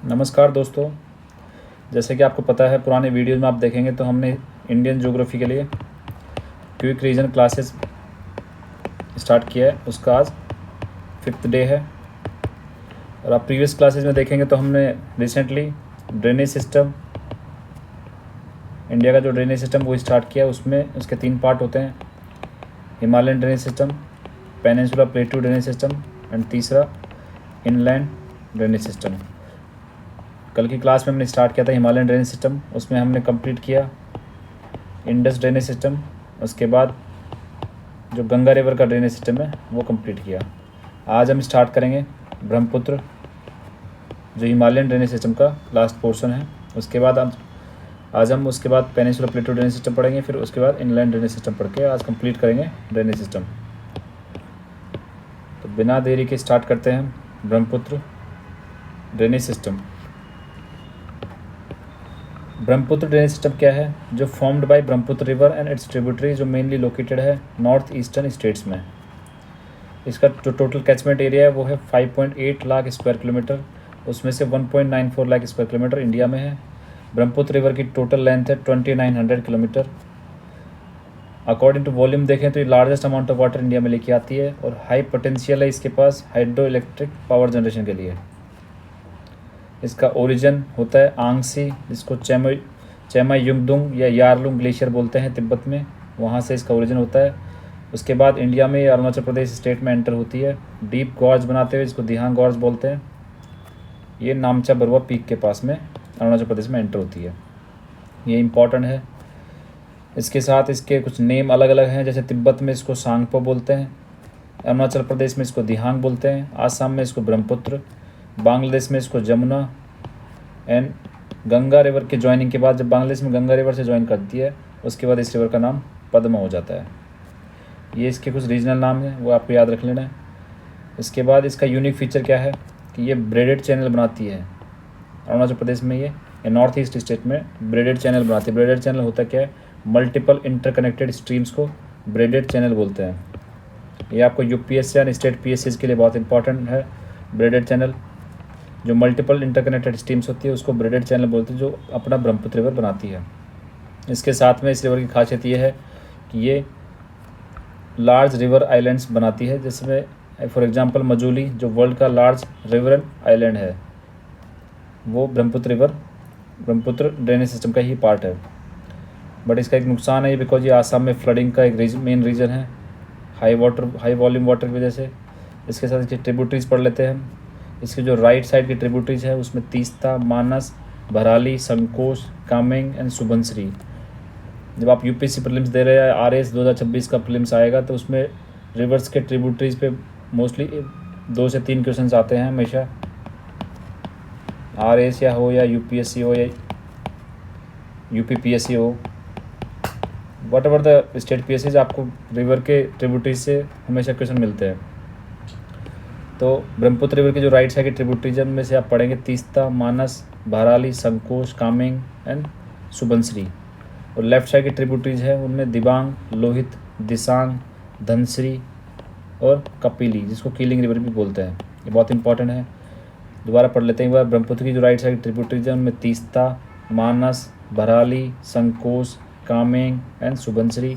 नमस्कार दोस्तों। जैसे कि आपको पता है, पुराने वीडियो में आप देखेंगे तो हमने इंडियन ज्योग्राफी के लिए क्विक रीजन क्लासेस स्टार्ट किया है। उसका आज 5th डे है। और आप प्रीवियस क्लासेस में देखेंगे तो हमने रिसेंटली ड्रेनेज सिस्टम, इंडिया का जो ड्रेनेज सिस्टम वो स्टार्ट किया है। उसमें उसके 3 पार्ट होते हैं: Himalayan drainage system, peninsula प्लेटू drainage system and तीसरा इनलैंड ड्रेनेज सिस्टम। कल की क्लास में हमने स्टार्ट किया था हिमालयन ड्रेनेज सिस्टम। उसमें हमने कंप्लीट किया इंडस ड्रेनेज सिस्टम। उसके बाद जो गंगा रिवर का ड्रेनेज सिस्टम है वो कंप्लीट किया। आज हम स्टार्ट करेंगे ब्रह्मपुत्र, जो हिमालयन ड्रेनेज सिस्टम का लास्ट पोर्शन है। उसके बाद आज हम उसके बाद पेनिनसुला प्लेटू ड्रेनेज सिस्टम पढ़ेंगे, फिर उसके बाद इनलैंड ड्रेनेज सिस्टम पढ़ के आज कंप्लीट करेंगे ड्रेनेज सिस्टम। तो बिना देरी के स्टार्ट करते हैं Brahmaputra drainage system. Brahmaputra drainage system क्या है? जो formed by Brahmaputra river and it's tributary, जो मेनली लोकेटेड है नॉर्थ ईस्टर्न स्टेट्स में। इसका जो टोटल कैचमेंट एरिया है वो है 5.8 लाख स्क्वायर किलोमीटर। उसमें से 1.94 लाख स्क्वायर किलोमीटर इंडिया में है। ब्रह्मपुत्र रिवर की टोटल लेंथ है 2900 किलोमीटर। अकॉर्डिंग टू वॉल्यूम देखें तो ये largest amount of water India में लेके आती है और हाई पोटेंशियल है इसके पास हाइड्रो इलेक्ट्रिक पावर जनरेशन के लिए। इसका ओरिजिन होता है आंगसी, जिसको चेमायुंगदुंग या यारलुंग ग्लेशियर बोलते हैं तिब्बत में, वहाँ से इसका ओरिजिन होता है। उसके बाद इंडिया में अरुणाचल प्रदेश स्टेट में एंटर होती है डीप गॉर्ज बनाते हुए, जिसको दिहांग गॉर्ज बोलते हैं। ये नामचा बरुआ पीक के पास में अरुणाचल प्रदेश में एंटर होती है। ये इम्पॉर्टेंट है। इसके साथ इसके कुछ नेम अलग अलग हैं, जैसे तिब्बत में इसको सांगपो बोलते हैं, अरुणाचल प्रदेश में इसको दिहांग बोलते हैं, आसाम में इसको ब्रह्मपुत्र, बांग्लादेश में इसको जमुना। एंड गंगा रिवर के ज्वाइनिंग के बाद, जब बांग्लादेश में गंगा रिवर से ज्वाइन करती है, उसके बाद इस रिवर का नाम पद्मा हो जाता है। ये इसके कुछ रीजनल नाम हैं, वो आपको याद रख लेना है। इसके बाद इसका यूनिक फीचर क्या है कि ये ब्रेडेड चैनल बनाती है। अरुणाचल प्रदेश में ये नॉर्थ ईस्ट स्टेट में ब्रेडेड चैनल बनाती है। ब्रेडेड चैनल होता क्या है? मल्टीपल इंटरकनेक्टेड स्ट्रीम्स को ब्रेडेड चैनल बोलते हैं। ये आपको यूपीएससी या स्टेट पीएससी के लिए बहुत इंपॉर्टेंट है। ब्रेडेड चैनल, जो मल्टीपल इंटरकनेक्टेड स्ट्रीम्स होती है उसको ब्रेडेड चैनल बोलते हैं, जो अपना ब्रह्मपुत्र रिवर बनाती है। इसके साथ में इस रिवर की खासियत ये है कि ये लार्ज रिवर आइलैंड्स बनाती है, जिसमें फॉर एग्जांपल मजूली, जो वर्ल्ड का लार्ज रिवर आइलैंड है, वो ब्रह्मपुत्र ड्रेनेज सिस्टम का ही पार्ट है। बट इसका एक नुकसान है, बिकॉज ये आसाम में फ्लडिंग का एक मेन रीज़न है, हाई वॉल्यूम वाटर की वजह से। इसके साथ इसकी ट्रिब्यूटरीज पढ़ लेते हैं हम। इसके जो राइट साइड की ट्रिब्यूटरीज है उसमें तीस्ता, मानस, भराली, संकोश, कामेंग एंड सुबनसिरी। जब आप यूपीएससी प्रीलिम्स दे रहे हैं, आरएस 2026 का प्रीलिम्स आएगा, तो उसमें रिवर्स के ट्रिब्यूटरीज पे मोस्टली 2 से 3 क्वेश्चंस आते हैं हमेशा। आरएस या हो या यूपीएससी हो या यूपीपीएससी हो, what ever the state PSC, आपको रिवर के ट्रिब्यूटरीज से हमेशा क्वेश्चन मिलते हैं। तो ब्रह्मपुत्र रिवर की जो राइट साइड की ट्रिब्यूटरीज में से आप पढ़ेंगे तीस्ता, मानस, भराली, संकोश, कामेंग एंड सुबनसिरी। और लेफ्ट साइड की ट्रिब्यूटरीज है उनमें दिबांग, लोहित, दिसांग, धनसिरी और कपिली, जिसको कीलिंग रिवर भी बोलते हैं। ये बहुत इंपॉर्टेंट है, दोबारा पढ़ लेते हैं एक बार। ब्रह्मपुत्र की जो राइट साइड की ट्रिब्यूटरीज है उनमें Teesta, Manas, Bharali, Sankosh, Kameng and Subansiri.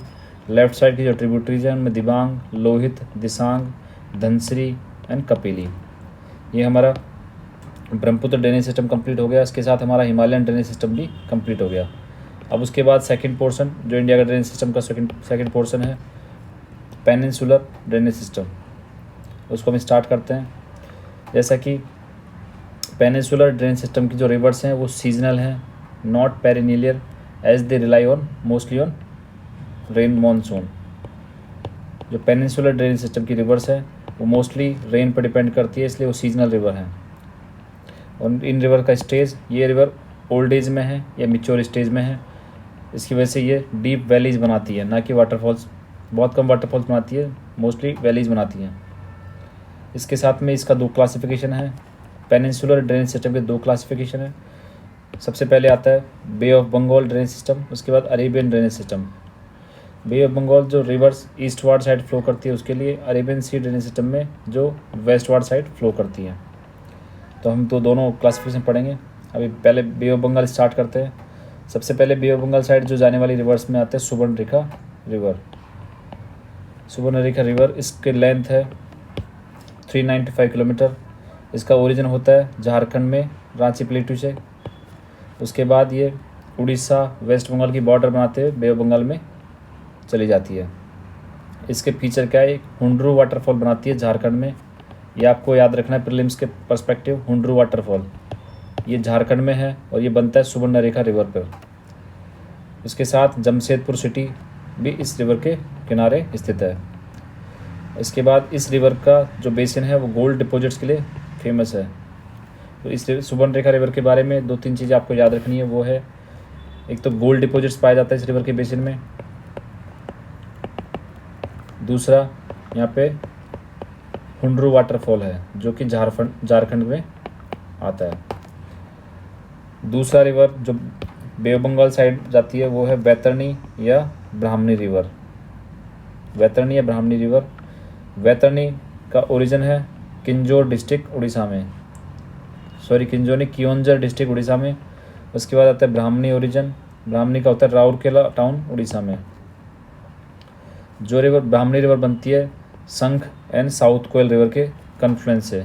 Left side की जो ट्रिब्यूटरीज है उनमें दिबांग, लोहित, दिसांग, धनसिरी एंड कपिली। ये हमारा ब्रह्मपुत्र ड्रेनेज सिस्टम कंप्लीट हो गया। इसके साथ हमारा हिमालयन ड्रेनेज सिस्टम भी कंप्लीट हो गया। अब उसके बाद सेकंड पोर्शन, जो इंडिया का ड्रेनेज सिस्टम का सेकंड पोर्शन है, पेनिनसुलर ड्रेनेज सिस्टम, उसको हम स्टार्ट करते हैं। जैसा कि पेनिनसुलर ड्रेनेज सिस्टम की जो रिवर्स हैं वो सीजनल हैं, not perennial, as they rely on mostly on rain monsoon. जो पेनिनसुलर ड्रेनेज सिस्टम की रिवर्स है वो मोस्टली रेन पर डिपेंड करती है, इसलिए वो सीजनल रिवर है। और इन रिवर का स्टेज, ये रिवर ओल्ड एज में है या मिच्योर स्टेज में है, इसकी वजह से ये डीप वैलीज बनाती है, ना कि वाटरफॉल्स। बहुत कम वाटरफॉल्स बनाती है, मोस्टली वैलीज बनाती हैं। इसके साथ में इसका 2 क्लासिफिकेशन है। पेनिनसुलर ड्रेनेज सिस्टम के 2 क्लासिफिकेशन है। सबसे पहले आता है Bay of Bengal drainage system, उसके बाद Arabian drainage system. Bay of Bengal जो रिवर्स ईस्टवार्ड साइड फ्लो करती है उसके लिए, अरेबियन सी ड्रेनेज सिस्टम में जो वेस्टवार्ड साइड फ्लो करती है। तो हम तो दोनों क्लासिफिकेशन पढ़ेंगे। अभी पहले बे ऑफ बंगाल स्टार्ट करते हैं। सबसे पहले बे ऑफ बंगाल साइड जो जाने वाली रिवर्स में आते हैं सुवर्णरेखा रिवर। सुवर्णरेखा रिवर, इसकी लेंथ है 395 किलोमीटर। इसका ओरिजिन होता है झारखंड में रांची प्लेटू से। उसके बाद ये उड़ीसा वेस्ट बंगाल की बॉर्डर बनाते हुए बे ऑफ बंगाल में चली जाती है। इसके फीचर क्या है, एक हुंड्रू वाटरफॉल बनाती है झारखंड में। ये आपको याद रखना है प्रीलिम्स के पर्सपेक्टिव। हुंड्रू वाटरफॉल ये झारखंड में है और ये बनता है सुवर्णरेखा रिवर पर। इसके साथ जमशेदपुर सिटी भी इस रिवर के किनारे स्थित है। इसके बाद इस रिवर का जो बेसिन है वो गोल्ड डिपॉजिट्स के लिए फेमस है। तो इस सुवर्णरेखा रिवर के बारे में 2-3 चीज़ें आपको याद रखनी है। वो है, एक तो गोल्ड डिपॉजिट्स पाया जाता है इस रिवर के बेसिन में। दूसरा, यहाँ पे हुंड्रू वाटरफॉल है जो कि झारखंड में आता है। दूसरा रिवर जो बे ऑफ बंगाल साइड जाती है वो है बैतरणी या ब्राह्मणी रिवर। बैतरणी या ब्राह्मणी रिवर, बैतरणी का ओरिजिन है किंजौर डिस्ट्रिक्ट उड़ीसा में। किंजौर नहीं, कियोंझर डिस्ट्रिक्ट उड़ीसा में। उसके बाद आता है ब्राह्मणी ओरिजिन। ब्राह्मणी का होता है राउरकेला टाउन उड़ीसा में। जो रिवर ब्राह्मणी रिवर बनती है संख एंड साउथ कोयल रिवर के कन्फ्लुएंस से।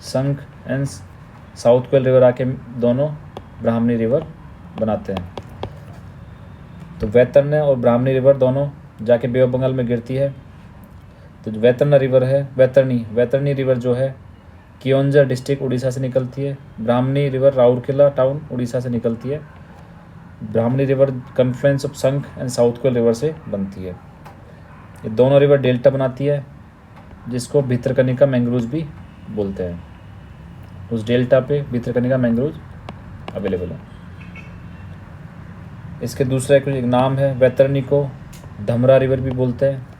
संख एंड साउथ कोयल रिवर आके दोनों ब्राह्मणी रिवर बनाते हैं। तो वैतरणी और ब्राह्मणी रिवर दोनों जाके बे ऑफ बंगाल में गिरती है। तो जो वैतरणी रिवर है, वैतरणी रिवर जो है कियोंझर डिस्ट्रिक्ट उड़ीसा से निकलती है। ब्राह्मणी रिवर राउरकेला टाउन उड़ीसा से निकलती है। ब्राह्मणी रिवर कन्फ्लुएंस ऑफ संख एंड साउथ कोयल रिवर से बनती है। ये दोनों रिवर डेल्टा बनाती है जिसको भितरकनिका मैंग्रोव्स भी बोलते हैं। उस डेल्टा पे भितरकनिका मैंग्रोव्स अवेलेबल है। इसके दूसरा एक नाम है, वैतरणी को धमरा रिवर भी बोलते हैं।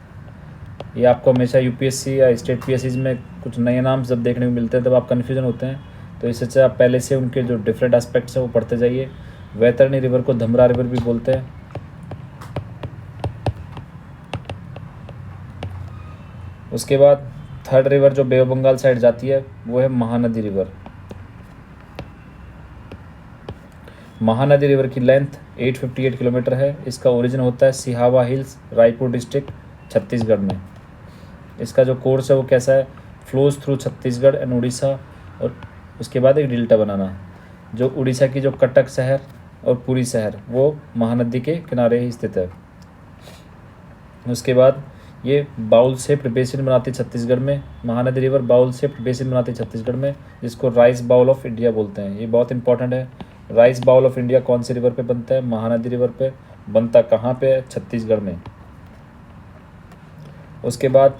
ये आपको हमेशा यूपीएससी या स्टेट पीएससी में कुछ नए नाम जब देखने को मिलते हैं तब आप कन्फ्यूजन होते हैं। तो इससे अच्छा आप पहले से उनके जो डिफरेंट एस्पेक्ट्स हैं वो पढ़ते जाइए। वैतरणी रिवर को धमरा रिवर भी बोलते हैं। उसके बाद थर्ड रिवर जो बे ऑफ बंगाल साइड जाती है वो है महानदी रिवर। महानदी रिवर की लेंथ 858 किलोमीटर है। इसका ओरिजिन होता है सिहावा हिल्स रायपुर डिस्ट्रिक्ट छत्तीसगढ़ में। इसका जो कोर्स है वो कैसा है, flows through Chhattisgarh and Orissa. और उसके बाद एक डेल्टा बनाना, जो उड़ीसा की जो कटक शहर और पुरी शहर वो महानदी के किनारे ही स्थित है। उसके बाद ये बाउल शेप्ड बेसिन बनाती है छत्तीसगढ़ में। Mahanadi river bowl shaped basin बनाती है छत्तीसगढ़ में, जिसको राइस बाउल ऑफ इंडिया बोलते हैं। ये बहुत इंपॉर्टेंट है। राइस बाउल ऑफ इंडिया कौन सी रिवर पे बनता है? महानदी रिवर पे। बनता कहाँ पे है? छत्तीसगढ़ में। उसके बाद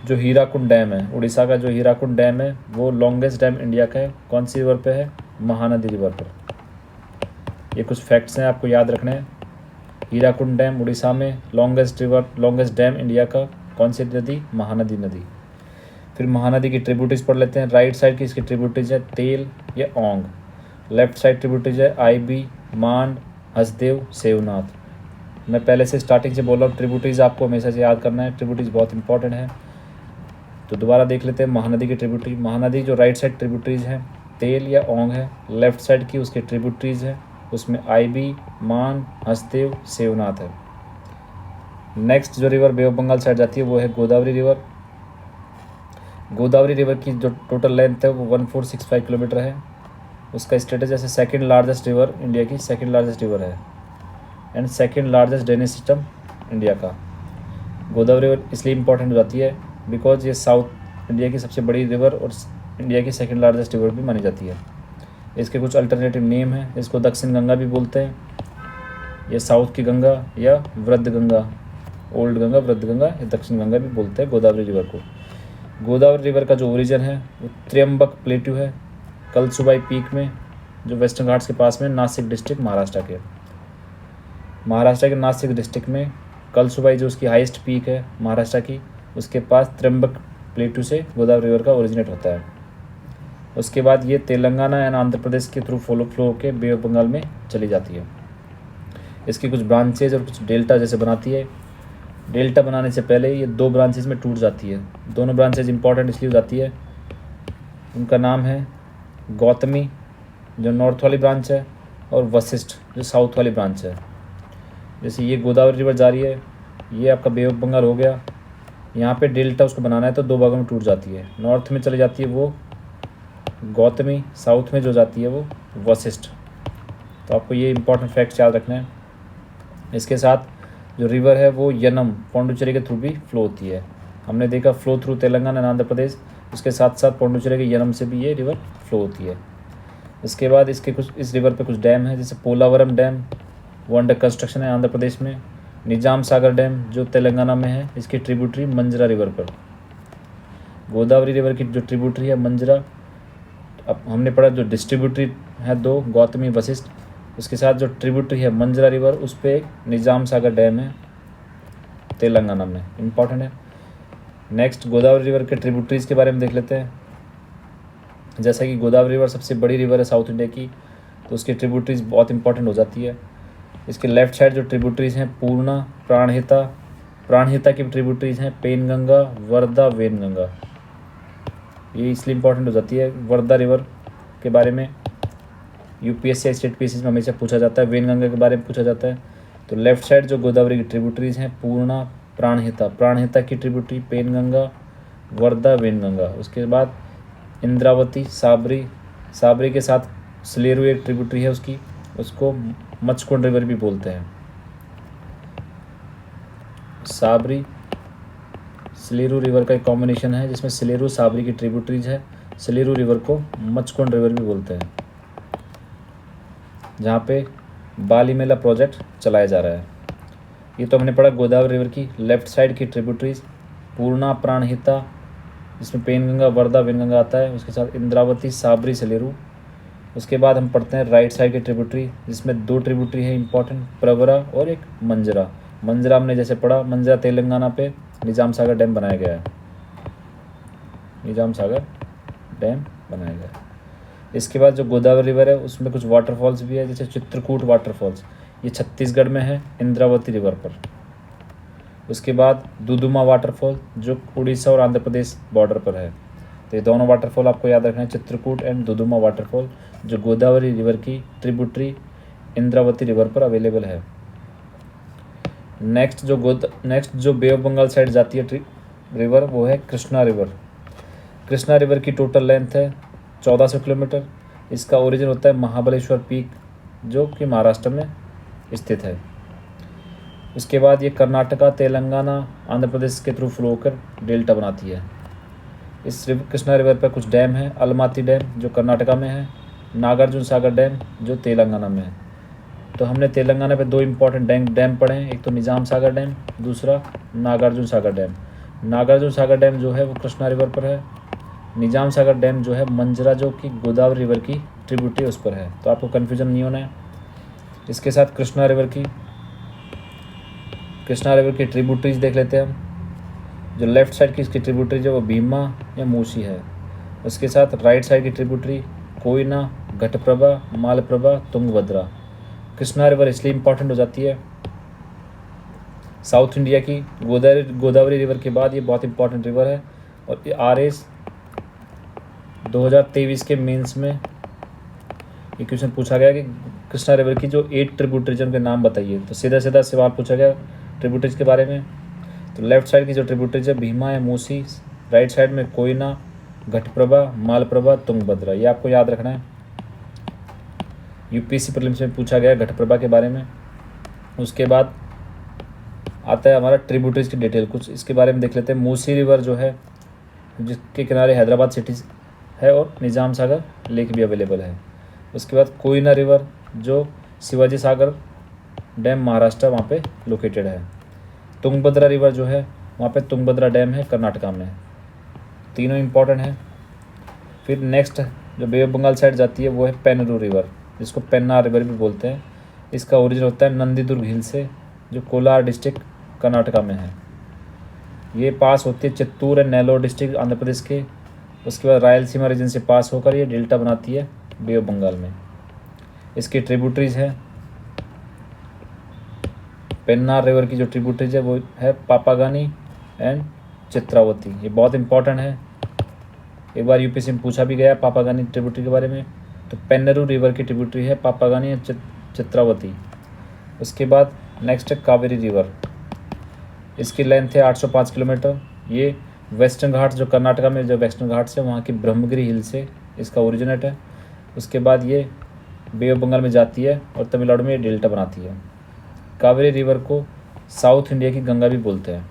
जो हीराकुंड डैम है, उड़ीसा का जो हीराकुंड डैम है वो लॉन्गेस्ट डैम इंडिया का है। कौन सी रिवर पे है? महानदी रिवर पर। ये कुछ फैक्ट्स हैं आपको याद रखने हैं। हीराकुंड डैम उड़ीसा में, लॉन्गेस्ट डैम इंडिया का। कौन सी नदी? महानदी नदी। फिर महानदी की ट्रिब्यूटरीज पढ़ लेते हैं। राइट साइड की इसकी ट्रिब्यूटरीज है तेल या ओंग। लेफ्ट साइड ट्रिब्यूटरीज है आईबी, मांड, हसदेव, सेवनाथ। मैं पहले से स्टार्टिंग से बोल रहा हूँ, ट्रिब्यूटरीज आपको हमेशा से याद करना है। ट्रिब्यूटरीज बहुत इंपॉर्टेंट है। तो दोबारा देख लेते हैं महानदी की ट्रिब्यूटरी। महानदी जो राइट साइड ट्रिब्यूटरीज हैं तेल या ओंग है। लेफ्ट साइड की उसकी ट्रिब्यूटरीज है, उसमें आईबी, मान, हसदेव, सेवनाथ है। नेक्स्ट जो river Bay of Bengal side जाती है वो है गोदावरी रिवर। गोदावरी रिवर की जो टोटल लेंथ है वो 1465 किलोमीटर है। उसका स्टेटस जैसे सेकंड लार्जेस्ट रिवर, इंडिया की सेकंड लार्जेस्ट रिवर है and second largest drainage system India का। गोदावरी रिवर इसलिए इंपॉर्टेंट हो जाती है बिकॉज ये साउथ इंडिया की सबसे बड़ी रिवर और इंडिया की सेकंड लार्जेस्ट रिवर भी मानी जाती है। इसके कुछ अल्टरनेटिव नेम हैं। इसको दक्षिण गंगा भी बोलते हैं, ये साउथ की गंगा या वृद्ध गंगा, ओल्ड गंगा, वृद्ध गंगा या दक्षिण गंगा भी बोलते हैं गोदावरी रिवर को। गोदावरी रिवर का जो ओरिजिन है वो त्र्यंबक प्लेट्यू है, कलसुबाई पीक में, जो वेस्टर्न घाट्स के पास में, नासिक डिस्ट्रिक्ट महाराष्ट्र के नासिक डिस्ट्रिक्ट में कलसुबाई जो उसकी हाईएस्ट पीक है महाराष्ट्र की, उसके पास त्र्यंबक प्लेट्यू से गोदावरी रिवर का ओरिजिनेट होता है। उसके बाद ये तेलंगाना एंड आंध्र प्रदेश के थ्रू फ्लो होकर बे ऑफ बंगाल में चली जाती है। इसकी कुछ ब्रांचेज और कुछ डेल्टा जैसे बनाती है। डेल्टा बनाने से पहले ये 2 ब्रांचेज में टूट जाती है। दोनों ब्रांचेज इंपॉर्टेंट इसलिए हो जाती है, उनका नाम है गौतमी जो नॉर्थ वाली ब्रांच है और वशिष्ठ जो साउथ वाली ब्रांच है। जैसे ये गोदावरी रिवर जा रही है, ये आपका बे ऑफ बंगाल हो गया, यहाँ पे डेल्टा उसको बनाना है तो दो भागों में टूट जाती है। नॉर्थ में चली जाती है वो गौतमी, साउथ में जो जाती है वो वशिष्ठ। तो आपको ये इंपॉर्टेंट फैक्ट याद रखना है। इसके साथ जो रिवर है वो यनम पौंडुचेरी के थ्रू भी फ्लो होती है। हमने देखा flow through Telangana and Andhra Pradesh, उसके साथ साथ पौंडुचेरी के यनम से भी ये रिवर फ्लो होती है। इसके बाद इसके कुछ इस रिवर पे कुछ डैम है, जैसे पोलावरम डैम वो अंडर कंस्ट्रक्शन है आंध्र प्रदेश में। निजाम सागर डैम जो तेलंगाना में है, इसकी ट्रिब्यूटरी मंजरा रिवर पर। गोदावरी रिवर की जो ट्रिब्यूटरी है मंजरा, अब हमने पढ़ा जो डिस्ट्रीब्यूटरी है दो गौतमी वशिष्ठ, उसके साथ जो ट्रिब्यूटरी है मंजरा रिवर उस पर एक निजाम सागर डैम है तेलंगाना में, इम्पॉर्टेंट है। नेक्स्ट गोदावरी रिवर के ट्रिब्यूटरीज के बारे में देख लेते हैं। जैसा कि गोदावरी रिवर सबसे बड़ी रिवर है साउथ इंडिया की, तो उसकी ट्रिब्यूटरीज बहुत इंपॉर्टेंट हो जाती है। इसके लेफ्ट साइड जो ट्रिब्यूटरीज हैं पूर्णा, प्राणहिता, प्राणहिता की ट्रिब्यूटरीज हैं पेनगंगा, वर्धा, वेनगंगा। ये इसलिए इंपॉर्टेंट हो जाती है। वर्धा रिवर के बारे में यूपीएससी स्टेट पीसीएस में हमेशा पूछा जाता है, वेनगंगा के बारे में पूछा जाता है। तो लेफ्ट साइड जो गोदावरी की ट्रिब्यूटरीज हैं पूर्णा, प्राणहिता, प्राणहिता की ट्रिब्यूटरी पेनगंगा, वर्धा, वेनगंगा। उसके बाद इंद्रावती, साबरी, साबरी के साथ सलेरू एक ट्रिब्यूटरी है उसकी, उसको मचकुंड रिवर भी बोलते हैं। साबरी सलेरू रिवर का एक कॉम्बिनेशन है जिसमें सलेरू साबरी की ट्रिब्यूटरीज है। सलेरू रिवर को मचकुंड रिवर भी बोलते हैं, जहाँ पे बाली मेला प्रोजेक्ट चलाया जा रहा है। ये तो हमने पढ़ा गोदावरी रिवर की लेफ्ट साइड की ट्रिब्यूटरीज पूर्णा, प्राणहिता, जिसमें पेनगंगा, वर्धा, वेनगंगा आता है, उसके साथ इंद्रावती, साबरी, सलेरू। उसके बाद हम पढ़ते हैं राइट साइड की ट्रिब्यूटरी, जिसमें दो ट्रिब्यूटरी है इंपॉर्टेंट, प्रवरा और एक मंजरा। मंजरा हमने जैसे पढ़ा, मंजरा तेलंगाना पे निजाम सागर डैम बनाया गया है, निजाम सागर डैम बनाया गया है। इसके बाद जो गोदावरी रिवर है उसमें कुछ वाटरफॉल्स भी है, जैसे चित्रकूट वाटरफॉल्स, ये छत्तीसगढ़ में है इंद्रावती रिवर पर। उसके बाद दुदुमा वाटरफॉल जो उड़ीसा और आंध्र प्रदेश बॉर्डर पर है। तो ये दोनों वाटरफॉल आपको याद रखना है, चित्रकूट एंड दुदुमा वाटरफॉल, जो गोदावरी रिवर की ट्रिब्यूटरी इंद्रावती रिवर पर अवेलेबल है। नेक्स्ट जो बे ऑफ बंगाल साइड जाती है रिवर वो है कृष्णा रिवर। कृष्णा रिवर की टोटल लेंथ है 1400 किलोमीटर। इसका ओरिजिन होता है महाबलेश्वर पीक जो कि महाराष्ट्र में स्थित है। उसके बाद ये कर्नाटका, तेलंगाना, आंध्र प्रदेश के थ्रू फ्लो होकर डेल्टा बनाती है। इस कृष्णा रिवर पर कुछ डैम है, अलमाती डैम जो कर्नाटका में है, नागार्जुन सागर डैम जो तेलंगाना में है। तो हमने तेलंगाना पे दो इम्पॉर्टेंट डैम पढ़े हैं, एक तो निजाम सागर डैम, दूसरा नागार्जुन सागर डैम। नागार्जुन सागर डैम जो है वो कृष्णा रिवर पर है, निजाम सागर डैम जो है मंजरा जो कि गोदावरी रिवर की ट्रिब्यूटरी उस पर है। तो आपको कन्फ्यूजन नहीं होना है। इसके साथ कृष्णा रिवर की ट्रिब्यूटरीज देख लेते हैं हम। जो लेफ्ट साइड की इसकी ट्रिब्यूटरी जो वो भीमा या मूसी है। उसके साथ राइट साइड की ट्रिब्यूटरी कोयना, घटप्रभा, मालप्रभा, तुंगभद्रा। कृष्णा रिवर इसलिए इंपॉर्टेंट हो जाती है साउथ इंडिया की गोदावरी रिवर के बाद ये बहुत इंपॉर्टेंट रिवर है। और RS 2023 के मेंस में ये क्वेश्चन पूछा गया कि कृष्णा रिवर की जो 8 ट्रिब्यूटरीज के नाम बताइए। तो सीधा सीधा सवाल पूछा गया ट्रिब्यूटरीज के बारे में। तो लेफ्ट साइड की जो ट्रिब्यूटरीज है भीमा है, मूसी, राइट साइड में कोयना, घटप्रभा, मालप्रभा, तुंगभद्रा। ये आपको याद रखना है, यूपीएससी प्रीलिम्स में पूछा गया घटप्रभा के बारे में। उसके बाद आता है हमारा ट्रिब्यूटरीज की डिटेल, कुछ इसके बारे में देख लेते हैं। मूसी रिवर जो है जिसके किनारे हैदराबाद सिटी है और निजाम सागर लेक भी अवेलेबल है। उसके बाद कोयना रिवर जो शिवाजी सागर डैम महाराष्ट्र वहाँ पे लोकेटेड है। तुंगभद्रा रिवर जो है वहाँ पे तुंगभद्रा डैम है कर्नाटका में। तीनों इंपॉर्टेंट हैं। फिर नेक्स्ट जो बे ऑफ बंगाल साइड जाती है वो है पेनरू रिवर, जिसको पेन्नार रिवर भी बोलते हैं। इसका ओरिजिन होता है नंदीदुर्ग हिल से जो कोलार डिस्ट्रिक्ट कर्नाटका में है। ये पास होती है चित्तूर एंड नेल्लोर डिस्ट्रिक्ट आंध्र प्रदेश के। उसके बाद रायलसीमा रीजन से पास होकर ये डेल्टा बनाती है बे ऑफ बंगाल में। इसकी ट्रिब्यूटरीज है पेन्नार रिवर की जो ट्रिब्यूटरीज है वो है पापागानी एंड चित्रावती। ये बहुत इंपॉर्टेंट है। एक बार यूपीएससी में पूछा भी गया पापागानी ट्रिब्यूटरी के बारे में। तो पेन्नरू रिवर की ट्रिब्यूटरी है पापागानी या चित्रावती। उसके बाद नेक्स्ट है कावेरी रिवर, इसकी लेंथ है 805 किलोमीटर। ये वेस्टर्न घाट्स जो कर्नाटका में जो वेस्टर्न घाट्स है वहाँ की ब्रह्मगिरी हिल से इसका ओरिजिनेट है। उसके बाद ये बे ऑफ बंगाल में जाती है और तमिलनाडु में ये डेल्टा बनाती है। कावेरी रिवर को साउथ इंडिया की गंगा भी बोलते हैं।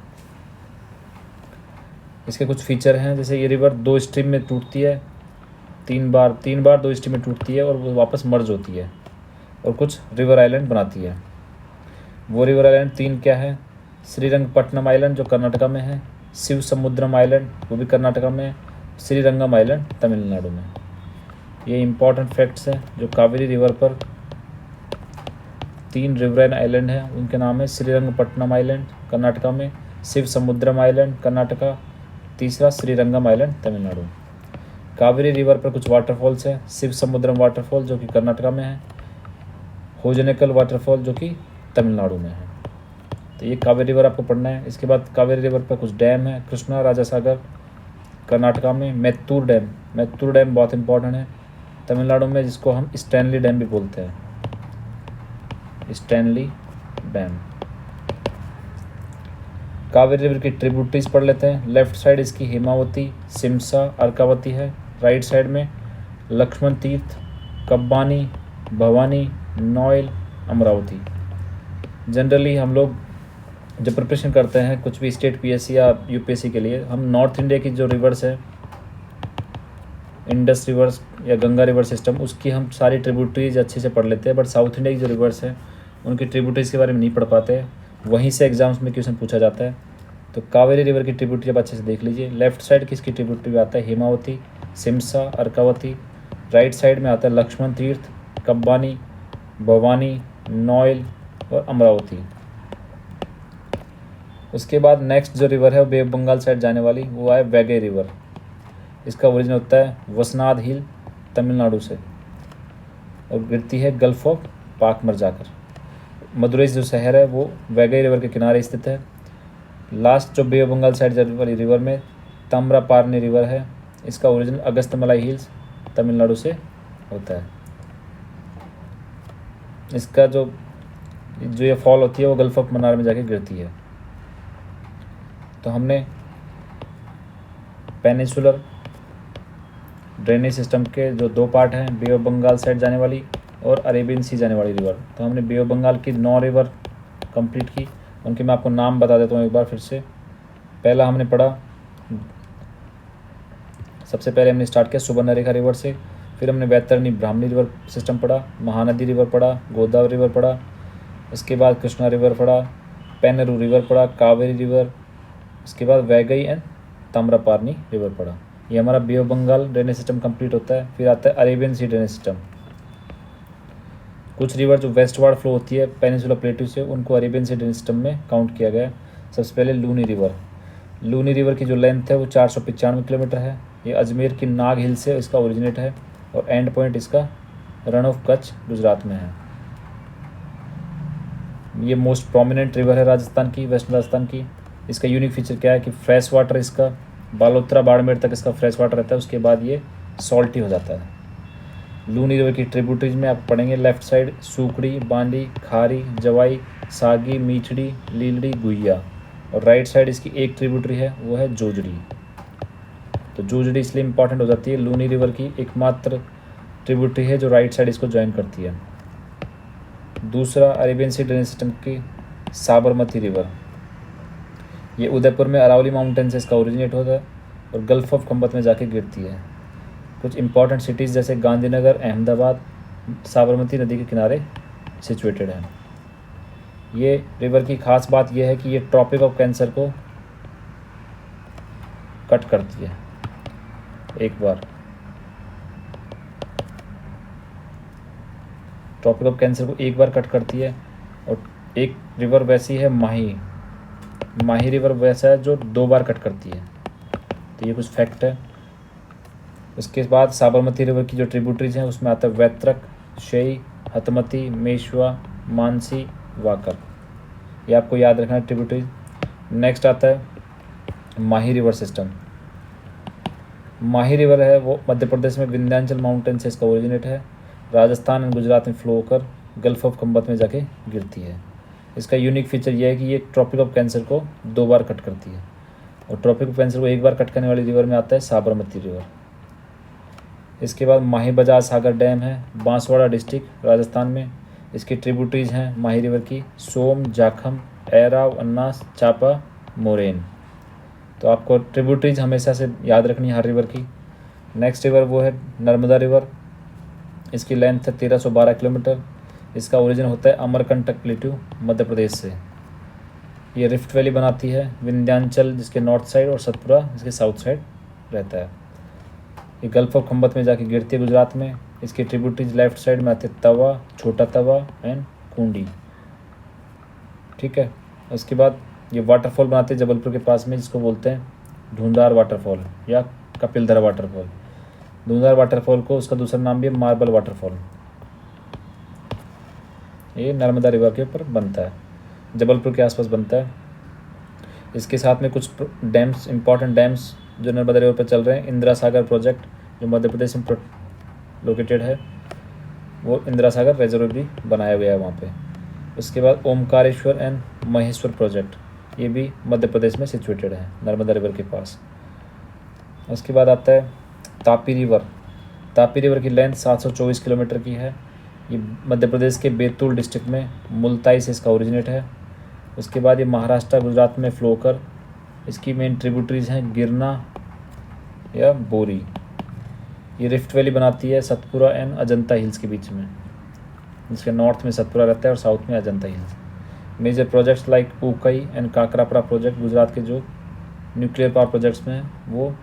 इसके कुछ फीचर हैं, जैसे ये रिवर 2 स्ट्रीम में टूटती है, तीन बार 2 स्ट्रीम में टूटती है और वो वापस मर्ज होती है और कुछ रिवर आइलैंड बनाती है। वो रिवर आइलैंड 3 क्या है? श्रीरंगपट्टनम आइलैंड जो कर्नाटका में है, शिव समुद्रम आइलैंड वो भी कर्नाटका में है, श्रीरंगम आइलैंड तमिलनाडु में। ये इंपॉर्टेंट फैक्ट्स हैं जो कावेरी रिवर पर 3 रिवराइन आइलैंड हैं, उनके नाम है श्रीरंगपट्टनम आइलैंड कर्नाटका में, शिव समुद्रम आइलैंड कर्नाटका, तीसरा श्रीरंगम आइलैंड तमिलनाडु। कावेरी रिवर पर कुछ वाटरफॉल्स हैं, शिव समुद्रम वाटरफॉल जो कि कर्नाटका में है, होजनेकल वाटरफॉल जो कि तमिलनाडु में है। तो ये कावेरी रिवर आपको पढ़ना है। इसके बाद कावेरी रिवर पर कुछ डैम है, कृष्णा राजा सागर कर्नाटका में, मैत्तूर डैम बहुत इंपॉर्टेंट है तमिलनाडु में, जिसको हम स्टैनली डैम भी बोलते हैं, स्टैनली डैम। कावेरी रिवर की ट्रिब्यूटरीज पढ़ लेते हैं। लेफ्ट साइड इसकी हेमावती, सिमसा, अर्कावती है। राइट साइड में लक्ष्मण तीर्थ, कब्बानी, भवानी, नॉयल, अमरावती। जनरली हम लोग जब प्रिपरेशन करते हैं कुछ भी स्टेट पीएससी या यूपीएससी के लिए, हम नॉर्थ इंडिया की जो रिवर्स है, इंडस रिवर्स या गंगा रिवर सिस्टम, उसकी हम सारी ट्रिब्यूटरीज अच्छे से पढ़ लेते हैं। बट साउथ इंडिया की जो रिवर्स है उनकी ट्रिब्यूटरीज के बारे में नहीं पढ़ पाते, वहीं से एग्जाम्स में क्वेश्चन पूछा जाता है। तो कावेरी रिवर की ट्रिब्यूटरी आप अच्छे से देख लीजिए। लेफ्ट साइड किसकी ट्रिब्यूटरी में आता है? हेमावती, सिमसा, अर्कावती। राइट साइड में आता है लक्ष्मण तीर्थ, कब्बानी, भवानी, नॉयल और अमरावती। उसके बाद नेक्स्ट जो रिवर है वो बे ऑफ बंगाल साइड जाने वाली, वो है वैगई रिवर। इसका ओरिजिन होता है वसनाद हिल तमिलनाडु से और गिरती है गल्फ ऑफ पाकमर जाकर। मदुरई जो शहर है वो वैगई रिवर के किनारे स्थित है। लास्ट जो बे ऑफ बंगाल साइड जाने वाली रिवर में ताम्रपारनी रिवर है, इसका ओरिजिन अगस्तमलाई हिल्स तमिलनाडु से होता है। इसका जो ये फॉल होती है वो गल्फ ऑफ मन्नार में जाके गिरती है। तो हमने पेनिनसुलर ड्रेनेज सिस्टम के जो 2 पार्ट हैं, बे ऑफ बंगाल साइड जाने वाली और अरेबियन सी जाने वाली रिवर, तो हमने बे ऑफ बंगाल की 9 रिवर कंप्लीट की। उनके मैं आपको नाम बता देता हूँ एक बार फिर से। पहला हमने पढ़ा, सबसे पहले हमने स्टार्ट किया सुवर्णरेखा रिवर से, फिर हमने वैतरणी ब्राह्मणी रिवर सिस्टम पढ़ा, महानदी रिवर पढ़ा, गोदावरी रिवर पढ़ा, उसके बाद कृष्णा रिवर पढ़ा, पेन्नरू रिवर पढ़ा, कावेरी रिवर, उसके बाद वैगई एंड ताम्रपारनी रिवर पढ़ा। ये हमारा bay of Bengal drainage system complete होता है। फिर आता है अरेबियन सी ड्रेनेज सिस्टम। कुछ रिवर जो वेस्टवार्ड फ्लो होती है पेनिनसुलर प्लेटू से, उनको अरेबियन सी ड्रेनेज सिस्टम में काउंट किया गया है। सबसे पहले लूनी रिवर की जो लेंथ है वो 495 किलोमीटर है। ये अजमेर की नाग हिल से इसका ओरिजिनेट है और एंड पॉइंट इसका रण ऑफ कच्छ गुजरात में है। ये मोस्ट प्रोमिनेंट रिवर है राजस्थान की, वेस्टर्न राजस्थान की। इसका यूनिक फीचर क्या है कि फ्रेश वाटर इसका बालोतरा बाड़मेर तक इसका फ्रेश वाटर रहता है, उसके बाद ये सॉल्टी हो जाता है। लूनी रिवर की ट्रिब्यूटरीज में आप पढ़ेंगे लेफ्ट साइड सूकड़ी, बांडी, खारी, जवाई, सागी, मीठड़ी, लीलड़ी, गुइया, और राइट साइड इसकी एक ट्रिब्यूटरी है वो है जोजड़ी। तो जोजड़ी इसलिए इंपॉर्टेंट हो जाती है, लूनी रिवर की एकमात्र ट्रिब्यूटरी है जो राइट साइड इसको ज्वाइन करती है। दूसरा अरेबियन सी ड्रेनेज सिस्टम की साबरमती रिवर, ये उदयपुर में अरावली माउंटेन से इसका ओरिजिनेट होता है और गल्फ ऑफ खंबत में जाके गिरती है। कुछ इंपॉर्टेंट सिटीज़ जैसे गांधीनगर, अहमदाबाद साबरमती नदी के किनारे सिचुएटेड है। ये रिवर की खास बात यह है कि ये ट्रॉपिक ऑफ कैंसर को कट करती है। एक बार ट्रॉपिक ऑफ कैंसर को एक बार कट करती है। और एक रिवर वैसी है माही रिवर वैसा है जो 2 बार कट करती है। तो ये कुछ फैक्ट है। उसके बाद साबरमती रिवर की जो ट्रिब्यूटरीज हैं उसमें आता है वैतरक, शई, हतमती, मेशवा, मानसी, वाकर। ये आपको याद रखना है ट्रिब्यूटरीज। नेक्स्ट आता है माही रिवर सिस्टम। माही रिवर है वो मध्य प्रदेश में विंध्याचल माउंटेन से इसका ओरिजिनेट है। राजस्थान एंड गुजरात में फ्लो होकर गल्फ ऑफ कंबत में जाके गिरती है। इसका यूनिक फीचर यह है कि ये ट्रॉपिक ऑफ कैंसर को 2 बार कट करती है, और ट्रॉपिक ऑफ कैंसर को 1 बार कट करने वाली रिवर में आता है साबरमती रिवर। इसके बाद माही बजाज सागर डैम है, बांसवाड़ा डिस्ट्रिक्ट राजस्थान में। इसकी ट्रिब्यूटरीज हैं माही रिवर की सोम, जाखम, ऐराव, अन्नास, चापा, मोरेन। तो आपको ट्रिब्यूटरीज हमेशा से याद रखनी है हर रिवर की। नेक्स्ट रिवर वो है नर्मदा रिवर। इसकी लेंथ है 1312 किलोमीटर। इसका ओरिजिन होता है अमरकंटक प्लेट्यू मध्य प्रदेश से। ये रिफ्ट वैली बनाती है विंध्याचल जिसके नॉर्थ साइड और सतपुरा जिसके साउथ साइड रहता है। ये गल्फ ऑफ खंबत में जाके गिरती है गुजरात में। इसकी ट्रिब्यूटरीज लेफ्ट साइड में आते हैं तवा, छोटा तवा एंड कुंडी। ठीक है, उसके बाद ये वाटरफॉल बनाते हैं जबलपुर के पास में जिसको बोलते हैं ढूंढार वाटरफॉल या कपिलधरा वाटरफॉल। ढूंढार वाटरफॉल को उसका दूसरा नाम भी है मार्बल वाटरफॉल। ये नर्मदा रिवर के ऊपर बनता है, जबलपुर के आसपास बनता है। इसके साथ में कुछ डैम्स, इंपॉर्टेंट डैम्स जो नर्मदा रिवर पर चल रहे हैं। इंदिरा सागर प्रोजेक्ट जो मध्य प्रदेश में लोकेटेड है, वो इंदिरा सागर रिजर्व भी बनाया गया है वहाँ पे। उसके बाद ओमकारेश्वर एंड महेश्वर प्रोजेक्ट, ये भी मध्य प्रदेश में सिचुएटेड है नर्मदा रिवर के पास। उसके बाद आता है तापी रिवर। तापी रिवर की लेंथ 724 किलोमीटर की है। ये मध्य प्रदेश के बैतूल डिस्ट्रिक्ट में मुल्ताई से इसका ओरिजिनेट है। उसके बाद ये महाराष्ट्र गुजरात में फ्लो कर, इसकी मेन ट्रिब्यूटरीज हैं गिरना या बोरी। ये रिफ्ट वैली बनाती है सतपुरा एंड अजंता हिल्स के बीच में, जिसके नॉर्थ में सतपुरा रहता है और साउथ में Ajanta hills. Major projects like Ukai and Kakrapar project Gujarat के जो न्यूक्लियर पावर प्रोजेक्ट्स में हैं वो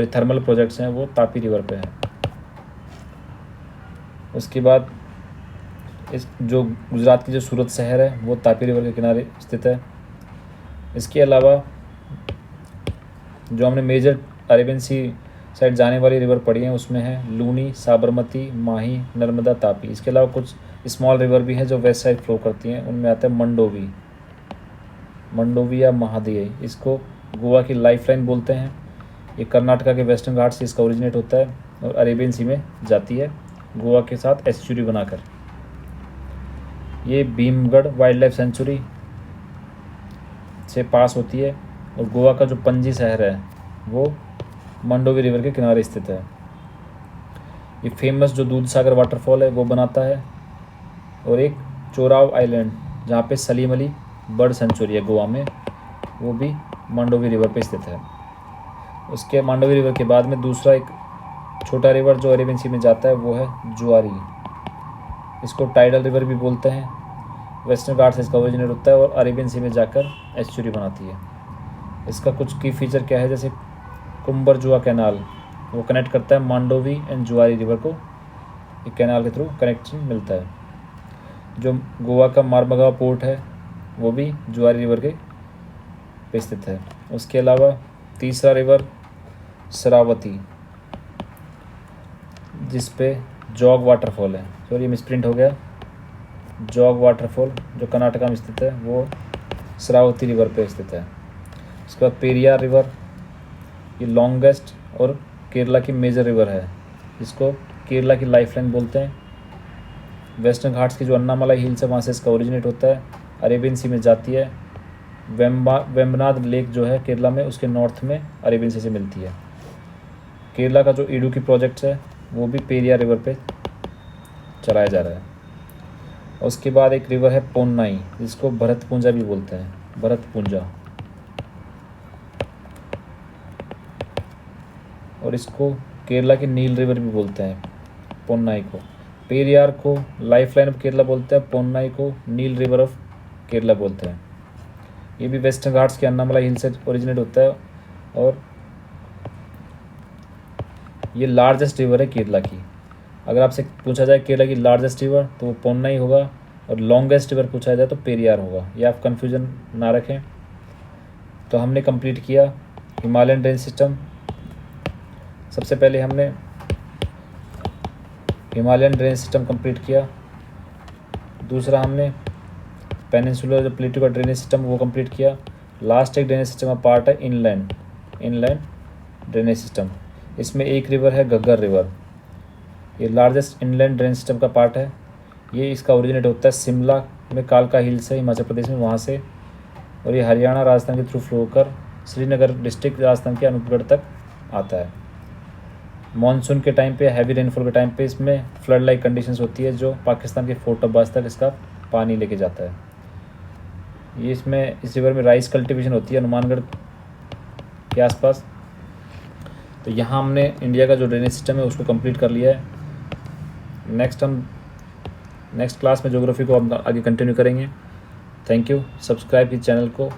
थर्मल प्रोजेक्ट्स हैं वो तापी रिवर पे हैं। उसके बाद इस जो गुजरात की जो सूरत शहर है वो तापी रिवर के किनारे स्थित है। इसके अलावा जो हमने मेजर अरेबियन सी साइड जाने वाली रिवर पड़ी हैं उसमें है लूनी, साबरमती, माही, नर्मदा, तापी। इसके अलावा कुछ स्मॉल रिवर भी हैं जो वेस्ट साइड फ्लो करती हैं, उनमें आता है मंडोवी या महादेवी। इसको गोवा की लाइफलाइन बोलते हैं। ये कर्नाटका के वेस्टर्न घाट से इसका ओरिजिनेट होता है और अरेबियन सी में जाती है गोवा के साथ एस्चुरी बनाकर। ये भीमगढ़ वाइल्ड लाइफ सेंचुरी से पास होती है और गोवा का जो पणजी शहर है वो मंडोवी रिवर के किनारे स्थित है। ये फेमस जो दूध सागर वाटरफॉल है वो बनाता है, और एक चोराव आइलैंड जहाँ पे सलीम अली बर्ड सेंचुरी है गोवा में, वो भी मंडोवी रिवर पे स्थित है। उसके मंडोवी रिवर के बाद में दूसरा एक छोटा रिवर जो अरेबियन सी में जाता है वो है जुआरी। इसको टाइडल रिवर भी बोलते हैं। वेस्टर्न घाट से इसका ओरिजिनेट होता है और अरेबियन सी में जाकर एस्चुरी बनाती है। इसका कुछ की फीचर क्या है, जैसे कुंबर जुआ कैनाल वो कनेक्ट करता है मांडोवी एंड जुआरी रिवर को, एक कैनाल के थ्रू कनेक्शन मिलता है। जो गोवा का मारमगांव पोर्ट है वो भी जुआरी रिवर के पे स्थित है। उसके अलावा तीसरा रिवर शरावती जिस पे जॉग वाटरफॉल है, सॉरी मिसप्रिंट हो गया, जॉग वाटरफॉल जो कर्नाटका में स्थित है वो शरावती रिवर पे स्थित है। उसके बाद पेरियार रिवर, ये लॉन्गेस्ट और केरला की मेजर रिवर है, जिसको केरला की लाइफलाइन बोलते हैं। वेस्टर्न घाट्स की जो अन्नामलाई हिल्स है वहाँ से इसका ओरिजिनेट होता है, अरेबियन सी में जाती है। वेम्बनाड लेक जो है केरला में उसके नॉर्थ में अरेबियन सी से मिलती है। केरला का जो इडुक्की प्रोजेक्ट है वो भी पेरियार रिवर पे चलाया जा रहा है। उसके बाद एक रिवर है पोन्नाई जिसको भरतपुंजा भी बोलते हैं, भरतपुंजा, और इसको केरला की नील रिवर भी बोलते हैं पोन्नाई को। पेरियार को लाइफलाइन ऑफ केरला बोलते हैं, पोन्नाई को नील रिवर ऑफ केरला बोलते हैं। ये भी वेस्टर्न घाट्स के अन्नामलाई हिल से ओरिजिनेट होता है और ये लार्जेस्ट रिवर है केरला की। अगर आपसे पूछा जाए केरला की लार्जेस्ट रिवर तो वो पोन्नाई होगा, और लॉन्गेस्ट रिवर पूछा जाए तो पेरियार होगा। ये आप कन्फ्यूजन ना रखें। तो हमने कंप्लीट किया हिमालयन ड्रेन सिस्टम। सबसे पहले हमने हिमालयन ड्रेन सिस्टम कंप्लीट किया। दूसरा हमने पेनिनसुलर जो प्लेटू का ड्रेनेज सिस्टम वो कंप्लीट किया। लास्ट एक ड्रेनेज सिस्टम का पार्ट है इनलैंड ड्रेनेज सिस्टम। इसमें एक रिवर है घग्गर रिवर, ये लार्जेस्ट इनलैंड ड्रेन सिस्टम का पार्ट है। ये इसका ओरिजिनेट होता है शिमला में कालका हिल्स है हिमाचल प्रदेश में, वहाँ से, और ये हरियाणा राजस्थान के थ्रू फ्लो होकर श्रीनगर डिस्ट्रिक्ट राजस्थान के अनूपगढ़ तक आता है। मानसून के टाइम पे, हैवी रेनफॉल के टाइम पे इसमें फ्लड लाइक कंडीशंस होती है जो पाकिस्तान के फोर्ट अब्बास तक इसका पानी लेके जाता है। ये इसमें इस रिवर में राइस कल्टीवेशन होती है हनुमानगढ़ के आसपास। तो यहाँ हमने इंडिया का जो ड्रेनेज सिस्टम है उसको कंप्लीट कर लिया है। नेक्स्ट क्लास में ज्योग्राफी को हम आगे कंटिन्यू करेंगे। Thank you. सब्सक्राइब इस चैनल को।